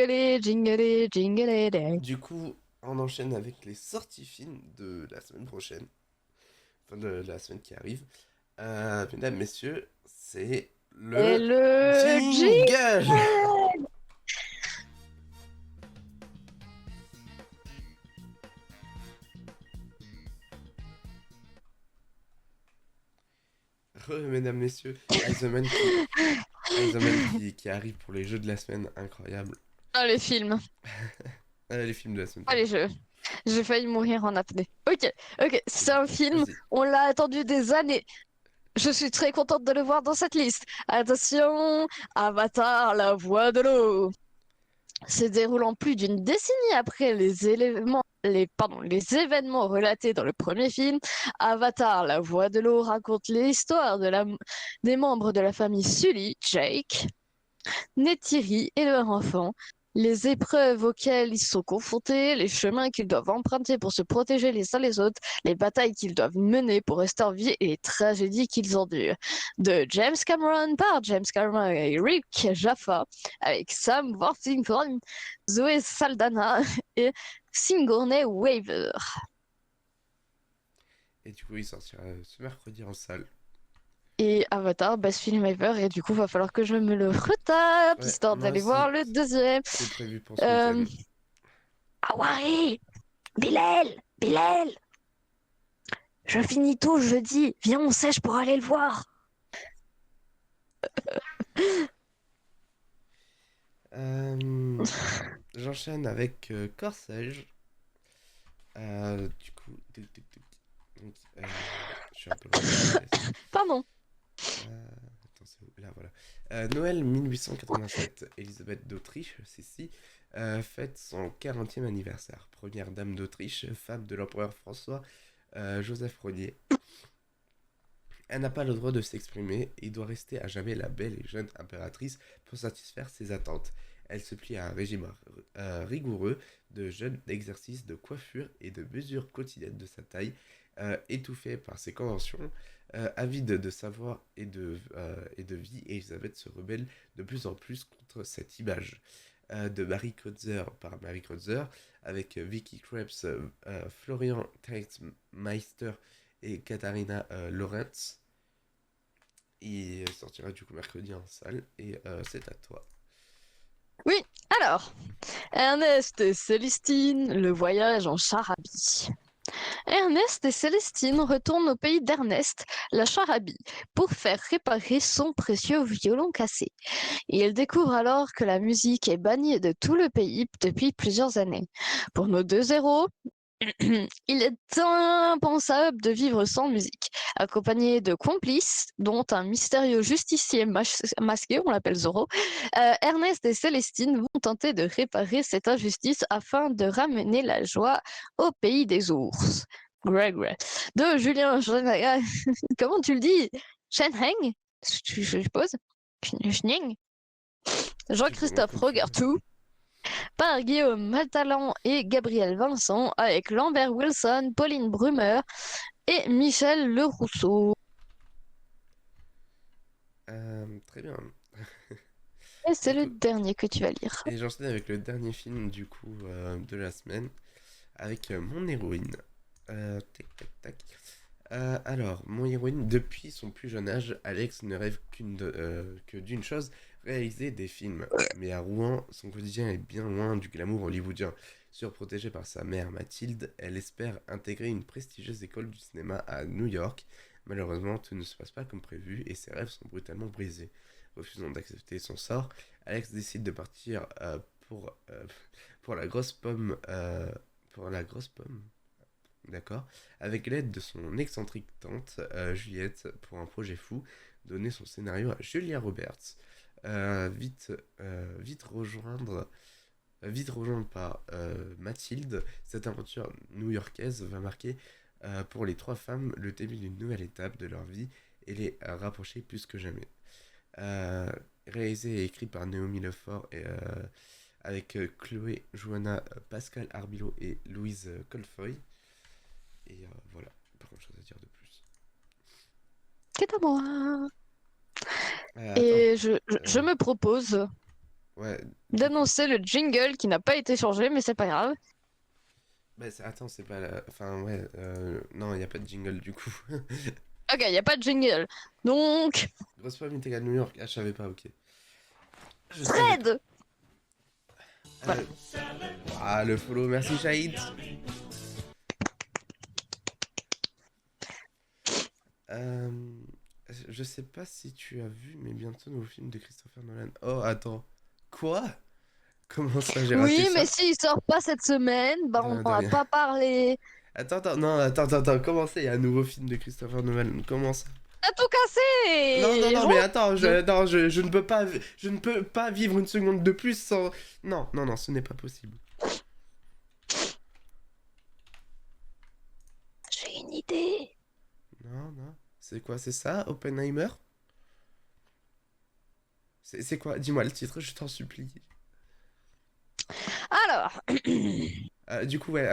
Jingle, jingle, jingle day. Du coup, on enchaîne avec les sorties films de la semaine prochaine, enfin de la semaine qui arrive. Mesdames, messieurs, c'est Et le le jingle. jingle! Mesdames, messieurs, Iron Man qui arrive pour les jeux de la semaine, incroyable. Ah, les films, Les films de la semaine, pas pardon. les jeux. J'ai failli mourir en apnée. Ok, ok, c'est Du un coup, film, vas-y. on l'a attendu des années. Je suis très contente de le voir dans cette liste. Attention, Avatar, la voix de l'eau. Se déroulant plus d'une décennie après les événements relatés dans le premier film, Avatar, la voix de l'eau raconte l'histoire des membres de la famille Sully, Jake, Neytiri et leur enfant, les épreuves auxquelles ils sont confrontés, les chemins qu'ils doivent emprunter pour se protéger les uns les autres, les batailles qu'ils doivent mener pour rester en vie et les tragédies qu'ils endurent. De James Cameron par James Cameron et Rick Jaffa, avec Sam Worthington, Zoé Saldana et Sigourney Weaver. Et du coup, il sortira ce mercredi en salle. Et Avatar, best film ever, et du coup, va falloir que je me le retape, Ouais, histoire moi d'aller voir aussi, le deuxième. c'est prévu pour ce Euh... week-end. Awari! Bilal! Bilal! Je finis tôt jeudi. Viens, on sèche pour aller le voir. Euh, J'enchaîne avec Corsage. Du coup, donc, je suis un peu loin de la pièce. Pardon. Attends, c'est où? Là, voilà. Noël 1887, Elisabeth d'Autriche, Sissi, fête son 40e anniversaire. Première dame d'Autriche, femme de l'empereur François Joseph Ier. Elle n'a pas le droit de s'exprimer et doit rester à jamais la belle et jeune impératrice pour satisfaire ses attentes. Elle se plie à un régime rigoureux de jeûne, d'exercice, de coiffure et de mesures quotidiennes de sa taille, étouffée par ses conventions. Avide de savoir et de vie, Elisabeth se rebelle de plus en plus contre cette image. De Marie Kreutzer par Marie Kreutzer, avec Vicky Krebs, Florian Teichmeister et Katharina Lorenz. Il sortira du coup mercredi en salle et c'est à toi. Oui, alors. Ernest et Célestine, le voyage en Charabie. Ernest et Célestine retournent au pays d'Ernest, la Charabie, pour faire réparer son précieux violon cassé. Ils découvrent alors que la musique est bannie de tout le pays depuis plusieurs années. Pour nos deux héros, il est impensable de vivre sans musique. Accompagné de complices, dont un mystérieux justicier masqué, on l'appelle Zorro, Ernest et Célestine vont tenter de réparer cette injustice afin de ramener la joie au pays des ours. Greg, de Julien, comment tu le dis? Shenheng, je suppose. Schning. Tu prononces Jean-Christophe comme tu veux. Rogertou, par Guillaume Maltalan et Gabriel Vincent, avec Lambert Wilson, Pauline Brumer et Michel Lerousseau. Très bien. Et c'est Du le coup, dernier que tu vas lire. et j'enchaîne avec le dernier film du coup de la semaine avec mon héroïne. Tac tac tac. Alors, mon héroïne, depuis son plus jeune âge, Alex ne rêve que d'une chose, réaliser des films. Mais à Rouen, son quotidien est bien loin du glamour hollywoodien. Surprotégée par sa mère Mathilde, elle espère intégrer une prestigieuse école du cinéma à New York. Malheureusement, tout ne se passe pas comme prévu et ses rêves sont brutalement brisés. Refusant d'accepter son sort, Alex décide de partir pour la grosse pomme. Pour la grosse pomme. D'accord. Avec l'aide de son excentrique tante, Juliette, pour un projet fou, donner son scénario à Julia Roberts. Vite, vite rejoindre par Mathilde, cette aventure new-yorkaise va marquer pour les trois femmes le début d'une nouvelle étape de leur vie et les rapprocher plus que jamais. Euh, Réalisé et écrit par Naomi Lefort et avec Chloé Joanna, Pascal Arbilo et Louise Colfoy. Et voilà, pas grand chose à dire de plus. C'est à moi. Attends, Et je euh, me propose, Ouais. d'annoncer le jingle qui n'a pas été changé, mais c'est pas grave. Bah, attends, c'est pas la. Enfin, ouais. Non, il n'y a pas de jingle du coup. Ok, il n'y a pas de jingle. Donc, Grosse pomme égale New York. Ah, je savais pas, ok. Je savais pas. Fred! Euh, Ah, le follow, merci Shahid. Euh, je sais pas si tu as vu, mais bientôt nouveau film de Christopher Nolan. Oh, attends. Quoi? Comment ça, j'ai raté Oui, mais ça? s'il sort pas cette semaine, bah De on rien, de n'en a rien. pas parlé. Attends, non, attends, comment ça? Il y a un nouveau film de Christopher Nolan. Comment ça? T'as tout cassé! Non, mais attends, Rose. je ne peux pas, je ne peux pas vivre une seconde de plus sans. Non, ce n'est pas possible. J'ai une idée. Non. C'est quoi, c'est ça, Oppenheimer? C'est quoi? Dis-moi le titre, je t'en supplie. Alors, Du coup, ouais,